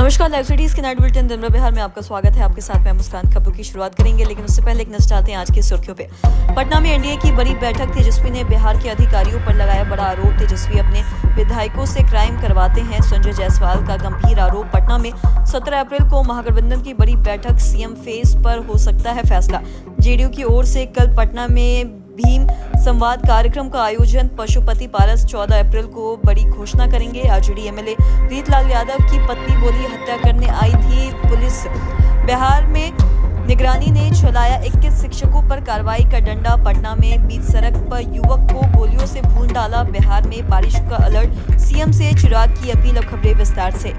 नमस्कार, live cities के night bulletin दिन भर बिहार में आपका स्वागत है। आपके साथ मैं मुस्कान। खबरों की शुरुआत करेंगे, लेकिन उससे पहले एक नजर डालते हैं आज की सुर्खियों पे। पटना में एनडीए की बड़ी बैठक। तेजस्वी ने बिहार के अधिकारियों पर लगाया बड़ा आरोप। तेजस्वी अपने विधायकों से क्राइम करवाते हैं, संजय जायसवाल का गंभीर आरोप। पटना में 17 अप्रैल को महागठबंधन की बड़ी बैठक, सीएम फेस पर हो सकता है फैसला। जेडीयू की ओर से कल पटना में भीम संवाद कार्यक्रम का आयोजन। पशुपति पारस 14 अप्रैल को बड़ी घोषणा करेंगे। आरजेडी एमएलए रीतलाल यादव की पत्नी बोली हत्या करने आई थी पुलिस। बिहार में निगरानी ने चलाया 21 शिक्षकों पर कार्रवाई का डंडा। पटना में बीच सड़क पर युवक को गोलियों से भून डाला। बिहार में बारिश का अलर्ट, सीएम से चिराग की अपील। अब खबरें विस्तार से।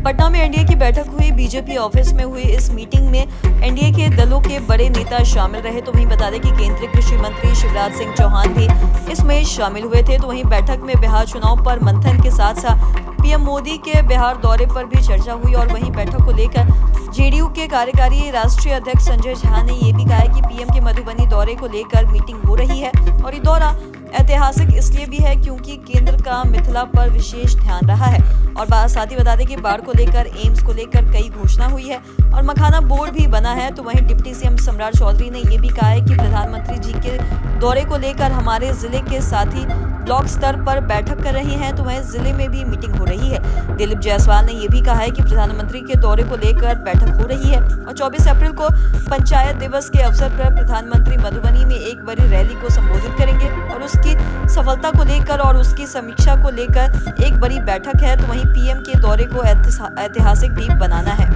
पटना में एनडीए की बैठक हुई। बीजेपी ऑफिस में हुई इस मीटिंग में एनडीए के दलों के बड़े नेता शामिल रहे। तो वहीं बता दें कि केंद्रीय कृषि मंत्री शिवराज सिंह चौहान भी इसमें शामिल हुए थे। तो वहीं बैठक में बिहार चुनाव पर मंथन के साथ साथ पीएम मोदी के बिहार दौरे पर भी चर्चा हुई। और वहीं बैठक को लेकर जेडीयू के कार्यकारी राष्ट्रीय अध्यक्ष संजय झा ने ये भी कहा है कि पीएम के मधुबनी दौरे को लेकर मीटिंग हो रही है और ये दौरा ऐतिहासिक इसलिए भी है क्योंकि केंद्र का मिथिला पर विशेष ध्यान रहा है। और साथ ही बता दें कि बाढ़ को लेकर, एम्स को लेकर कई घोषणा हुई है और मखाना बोर्ड भी बना है। तो वहीं डिप्टी सीएम सम्राट चौधरी ने ये भी कहा है कि प्रधानमंत्री जी के दौरे को लेकर हमारे जिले के साथी ब्लॉक स्तर पर बैठक कर रहे हैं। तो वहीं जिले में भी मीटिंग हो रही है। दिलीप जायसवाल ने यह भी कहा है कि प्रधानमंत्री के दौरे को लेकर बैठक हो रही है और 24 अप्रैल को पंचायत दिवस के अवसर पर प्रधानमंत्री मधुबनी में एक बड़ी रैली को संबोधित करेंगे और उसकी सफलता को लेकर और उसकी समीक्षा को लेकर एक बड़ी बैठक है। तो वहीं पीएम के दौरे को ऐतिहासिक भी बनाना है।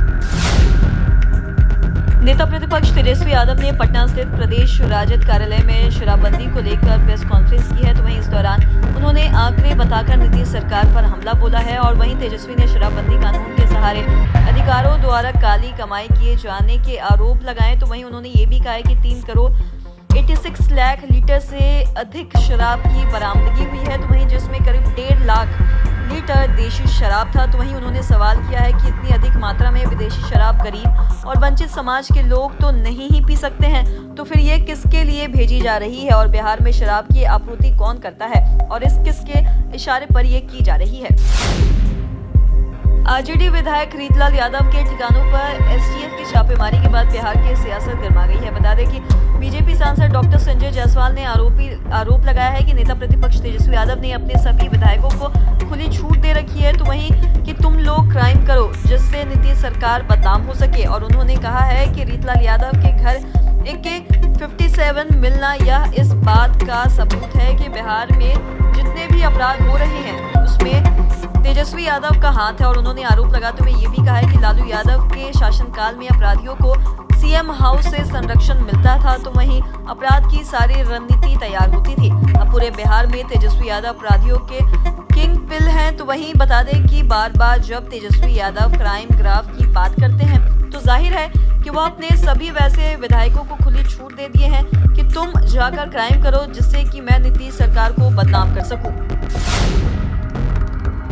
नेता प्रतिपक्ष तेजस्वी यादव ने पटना स्थित प्रदेश राजद कार्यालय में शराबबंदी को लेकर प्रेस कॉन्फ्रेंस की है। तो वहीं इस दौरान उन्होंने आंकड़े बताकर नीतीश सरकार पर हमला बोला है। और वहीं तेजस्वी ने शराबबंदी कानून के सहारे अधिकारों द्वारा काली कमाई किए जाने के आरोप लगाए। तो वहीं उन्होंने ये भी कहा है कि 3 करोड़ 86 लाख लीटर से अधिक शराब की बरामदगी हुई है। तो वहीं जिसमें करीब 1.5 लाख लीटर देशी शराब था। तो वहीं उन्होंने सवाल किया है कि इतनी अधिक मात्रा में विदेशी शराब गरीब और वंचित समाज के लोग तो नहीं ही पी सकते हैं, तो फिर ये किसके लिए भेजी जा रही है और बिहार में शराब की आपूर्ति कौन करता है और इस किसके इशारे पर ये की जा रही है। आरजेडी विधायक रीतलाल यादव के ठिकानों पर एसटीएफ की छापेमारी के बाद बिहार की सियासत गर्मा गई है। बता दें कि बीजेपी सांसद डॉक्टर संजय जायसवाल ने आरोप लगाया है कि नेता प्रतिपक्ष तेजस्वी यादव ने अपने सभी विधायकों को खुली छूट दे रखी है। तो वहीं कि तुम लोग क्राइम करो जिससे नीतीश सरकार बदनाम हो सके। और उन्होंने कहा है कि रीतलाल यादव के घर AK-57 मिलना यह इस बात का सबूत है कि बिहार में जितने भी अपराध हो रहे हैं उसमें तेजस्वी यादव का हाथ है। और उन्होंने आरोप लगाते हुए ये भी कहा है कि लालू यादव के शासनकाल में अपराधियों को सीएम हाउस से संरक्षण मिलता था। तो वहीं अपराध की सारी रणनीति तैयार होती थी। अब पूरे बिहार में तेजस्वी यादव अपराधियों के किंग पिल हैं। तो वहीं बता दें कि बार बार जब तेजस्वी यादव क्राइम ग्राफ की बात करते हैं तो जाहिर है कि वह अपने सभी वैसे विधायकों को खुली छूट दे दिए हैं कि तुम जाकर क्राइम करो जिससे कि मैं नीतीश सरकार को बदनाम कर सकूं।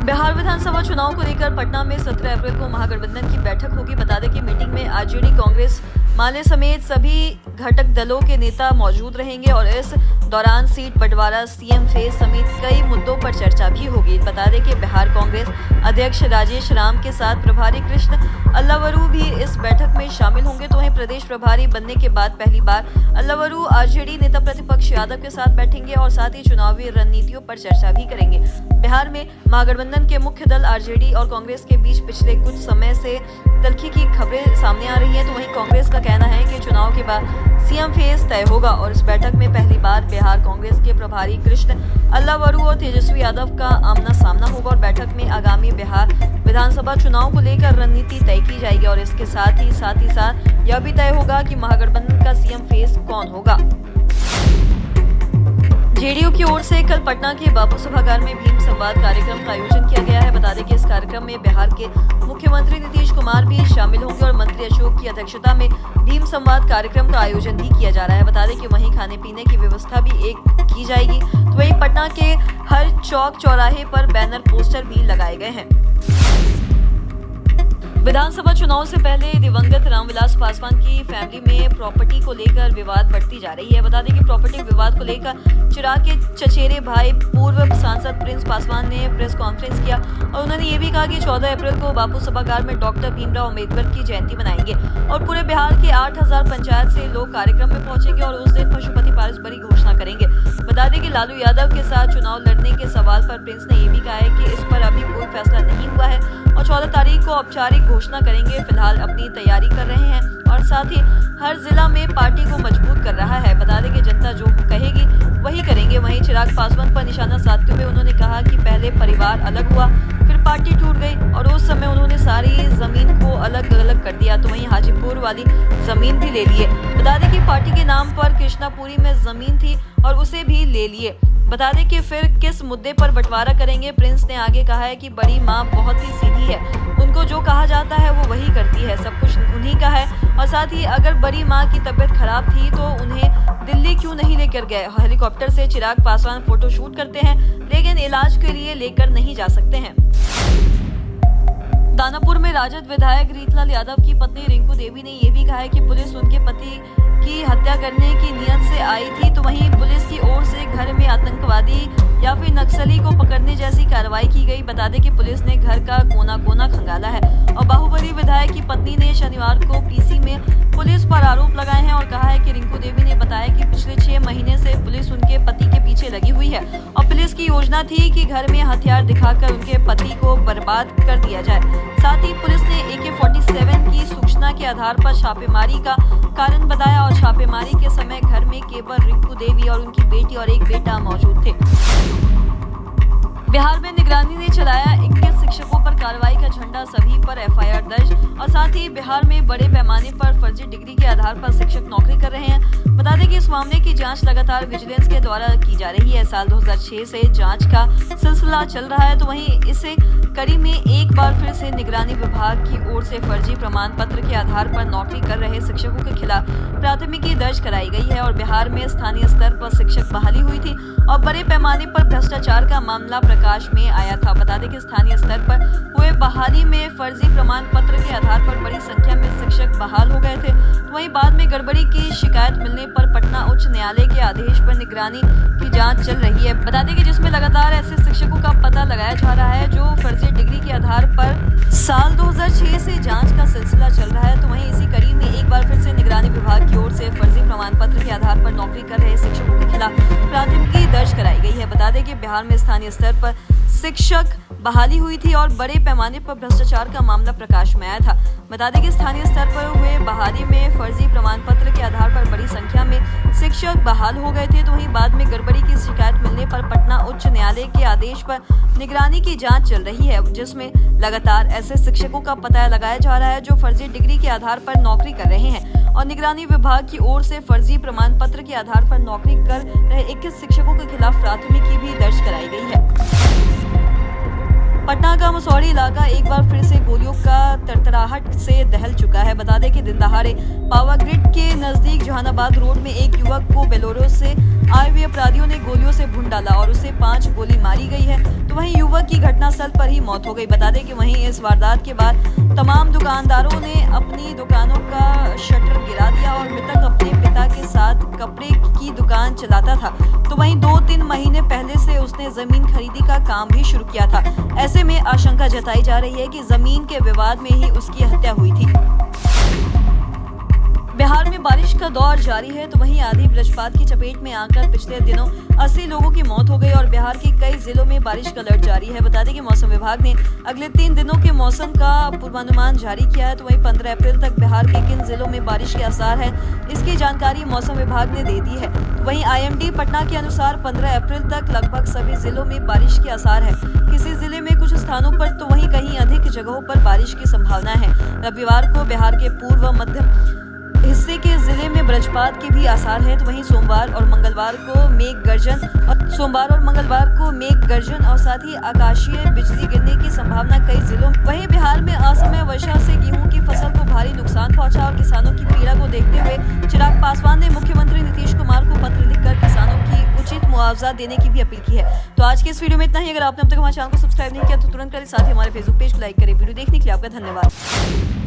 बिहार विधानसभा चुनाव को लेकर पटना में 17 अप्रैल को महागठबंधन की बैठक होगी। बता दें कि मीटिंग में आरजेडी, कांग्रेस, माले समेत सभी घटक दलों के नेता मौजूद रहेंगे और इस दौरान सीट बंटवारा, सीएम फेस समेत कई मुद्दों पर चर्चा भी होगी। बता दें कि बिहार कांग्रेस अध्यक्ष राजेश राम के साथ प्रभारी कृष्ण अल्लावरू भी इस बैठक में शामिल होंगे। तो वहीं प्रदेश प्रभारी बनने के बाद पहली बार अल्लावरू आरजेडी नेता प्रतिपक्ष यादव के साथ बैठेंगे और साथ ही चुनावी रणनीतियों पर चर्चा भी करेंगे। बिहार में महागठबंधन के मुख्य दल आरजेडी और कांग्रेस के बीच पिछले कुछ समय से तल्खी की खबरें सामने आ रही हैं। तो वहीं कांग्रेस का कहना है कि चुनाव के बाद सीएम फेस तय होगा और इस बैठक में पहली बार बिहार कांग्रेस के प्रभारी कृष्ण अल्लावरू और तेजस्वी यादव का आमना सामना होगा। और बैठक में आगामी बिहार विधानसभा चुनाव को लेकर रणनीति तय की जाएगी और इसके साथ ही यह भी तय होगा कि महागठबंधन का सीएम फेस कौन होगा। जेडीयू की ओर से कल पटना के बापू सभागार में भीम संवाद कार्यक्रम का आयोजन किया गया है। बता दें कि इस कार्यक्रम में बिहार के मुख्यमंत्री नीतीश कुमार भी शामिल होंगे और मंत्री अशोक की अध्यक्षता में भीम संवाद कार्यक्रम का आयोजन भी किया जा रहा है। बता दें कि वहीं खाने पीने की व्यवस्था भी की जाएगी। तो वहीं पटना के हर चौक चौराहे पर बैनर, पोस्टर भी लगाए गए हैं। विधानसभा चुनाव से पहले दिवंगत रामविलास पासवान की फैमिली में प्रॉपर्टी को लेकर विवाद बढ़ती जा रही है। बता दें कि प्रॉपर्टी विवाद को लेकर चिराग के चचेरे भाई पूर्व सांसद प्रिंस पासवान ने प्रेस कॉन्फ्रेंस किया और उन्होंने ये भी कहा कि 14 अप्रैल को बापू सभागार में डॉक्टर भीमराव अम्बेडकर की जयंती मनाएंगे और पूरे बिहार के 8000 पंचायत से लोग कार्यक्रम में पहुंचेंगे और उस दिन पशुपति पारस घोषणा करेंगे। बता दें कि लालू यादव के साथ चुनाव लड़ने के सवाल पर प्रिंस ने ये भी कहा है कि इस पर अभी कोई फैसला नहीं हुआ है और 14 तारीख को औपचारिक घोषणा करेंगे। फिलहाल अपनी तैयारी कर रहे हैं और साथ ही हर जिला में पार्टी को मजबूत कर रहा है। बता दें कि जनता जो कहेगी वही करेंगे। वहीं चिराग पासवान पर निशाना साधते हुए उन्होंने कहा कि पहले परिवार अलग हुआ, फिर पार्टी टूट गई और उस समय उन्होंने सारी जमीन को अलग अलग कर दिया, तो वहीं हाजीपुर वाली जमीन भी ले लिए। बता दें कि पार्टी के नाम पर कृष्णापुरी में जमीन थी और उसे भी ले लिए। बता दें कि फिर किस मुद्दे पर बंटवारा करेंगे। प्रिंस ने आगे कहा है कि बड़ी माँ बहुत ही सीधी है, उनको जो कहा जाता है वो वही करती है, सब कुछ उन्हीं का है। और साथ ही अगर बड़ी माँ की तबीयत खराब थी तो उन्हें दिल्ली क्यों नहीं लेकर गए। हेलीकॉप्टर से चिराग पासवान फोटोशूट करते हैं लेकिन इलाज के लिए लेकर नहीं जा सकते हैं। दानापुर में राजद विधायक रीतलाल यादव की पत्नी रिंकू देवी ने यह भी कहा है कि पुलिस उनके पति की हत्या करने की नियत से आई थी, तो वहीं पुलिस की ओर से घर में आतंकवादी या फिर नक्सली को पकड़ने जैसी कार्रवाई की गई। बता दें कि पुलिस ने घर का कोना कोना खंगाला है और बाहुबली विधायक की पत्नी ने शनिवार को पीसी में पुलिस पर आरोप लगाए हैं और कहा है कि रिंकू देवी ने बताया कि पिछले 6 महीने से पुलिस उनके पति के पीछे लगी हुई है और पुलिस की योजना थी कि घर में हथियार दिखाकर उनके पति को बर्बाद कर दिया जाए। साथ ही पुलिस ने AK-47 की सूचना के आधार पर छापेमारी का कारण बताया और छापेमारी के समय घर में केवल रिंकू देवी और उनकी बेटी और एक बेटा मौजूद थे। बिहार में निगरानी ने चलाया 21 शिक्षकों पर कार्रवाई का झंडा, सभी पर FIR दर्ज और साथ ही बिहार में बड़े पैमाने पर फर्जी डिग्री के आधार पर शिक्षक नौकरी कर रहे हैं। बता दें कि इस मामले की जांच लगातार विजिलेंस के द्वारा की जा रही है। साल 2006 से जांच का सिलसिला चल रहा है, तो वहीं इसे कड़ी में एक बार फिर से निगरानी विभाग की ओर से फर्जी प्रमाण पत्र के आधार पर नौकरी कर रहे शिक्षकों के खिलाफ प्राथमिकी दर्ज कराई गई है और बिहार में स्थानीय स्तर पर शिक्षक बहाली हुई थी और बड़े पैमाने पर भ्रष्टाचार का मामला प्रकाश में आया था। बता दें कि स्थानीय स्तर पर हुए बहाली में फर्जी प्रमाण पत्र के आधार पर बड़ी संख्या में शिक्षक बहाल हो गए थे, तो वहीं बाद में गड़बड़ी की शिकायत मिलने पर पटना उच्च न्यायालय के आदेश पर निगरानी की जांच चल रही है। बता दें कि जिसमें लगातार ऐसे शिक्षकों का पता लगाया जा रहा है जो फर्जी डिग्री के आधार पर साल 2006 से जांच का सिलसिला चल रहा है, तो वहीं इसी कड़ी में एक बार फिर से निगरानी विभाग की ओर से फर्जी प्रमाण पत्र के आधार पर नौकरी कर रहे शिक्षकों के खिलाफ प्राथमिकी दर्ज कराई गई है। बता दें कि बिहार में स्थानीय स्तर पर शिक्षक बहाली हुई थी और बड़े पैमाने पर भ्रष्टाचार का मामला प्रकाश में आया था। बता दें कि स्थानीय स्तर पर हुए बहाली में फर्जी प्रमाण पत्र के आधार पर बड़ी संख्या में शिक्षक बहाल हो गए थे, तो वहीं बाद में गड़बड़ी की शिकायत मिलने पर पटना उच्च न्यायालय के आदेश पर निगरानी की जांच चल रही है, जिसमें लगातार ऐसे शिक्षकों का पता लगाया जा रहा है जो फर्जी डिग्री के आधार पर नौकरी कर रहे हैं और निगरानी विभाग की ओर से फर्जी प्रमाण पत्र के आधार पर नौकरी कर रहे 21 शिक्षकों के खिलाफ प्राथमिकी भी दर्ज कराई गई है। पटना का मसौड़ी इलाका एक बार फिर से गोलियों का तरतराहट से दहल चुका है। बता दें कि दिन दहाड़े पावर ग्रिड के नजदीक जहानाबाद रोड में एक युवक को बेलोरो से आए हुए अपराधियों ने गोलियों से भून डाला और उसे 5 गोली मारी गई है, तो वहीं युवक की घटनास्थल पर ही मौत हो गई। बता दें कि वहीं इस वारदात के बाद तमाम दुकानदारों ने अपनी दुकानों का शटर गिरा दिया और मृतक अपने पिता के साथ कपड़े की दुकान चलाता था, तो वहीं 2-3 महीने पहले से उसने जमीन खरीदी का काम भी शुरू किया था। ऐसे में आशंका जताई जा रही है कि जमीन के विवाद में ही उसकी हत्या हुई थी। बिहार में बारिश का दौर जारी है, तो वहीं आंधी वज्रपात की चपेट में आकर पिछले दिनों 80 लोगों की मौत हो गई और बिहार के कई जिलों में बारिश का अलर्ट जारी है। बता दें कि मौसम विभाग ने अगले 3 दिनों के मौसम का पूर्वानुमान जारी किया है, तो वहीं 15 अप्रैल तक बिहार के किन जिलों में बारिश के आसार है, इसकी जानकारी मौसम विभाग ने दे दी है। तो वहीं IMD पटना के अनुसार 15 अप्रैल तक लगभग सभी जिलों में बारिश के आसार है। किसी जिले में कुछ स्थानों पर तो वहीं कहीं अधिक जगहों पर बारिश की संभावना है। रविवार को बिहार के पूर्व मध्य हिस्से के जिले में वज्रपात के भी आसार है, तो वहीं सोमवार और मंगलवार को मेघ गर्जन और साथ ही आकाशीय बिजली गिरने की संभावना कई जिलों में। वहीं बिहार में असमय वर्षा से गेहूं की फसल को भारी नुकसान पहुंचा और किसानों की पीड़ा को देखते हुए चिराग पासवान ने मुख्यमंत्री नीतीश कुमार को पत्र लिखकर किसानों की उचित मुआवजा मुआवजा देने की भी अपील की है। तो आज के इस वीडियो में इतना ही। अगर आपने अब तक हमारे चैनल को सब्सक्राइब नहीं किया तो तुरंत करें, साथ ही हमारे फेसबुक पेज को लाइक करें। वीडियो देखने के लिए आपका धन्यवाद।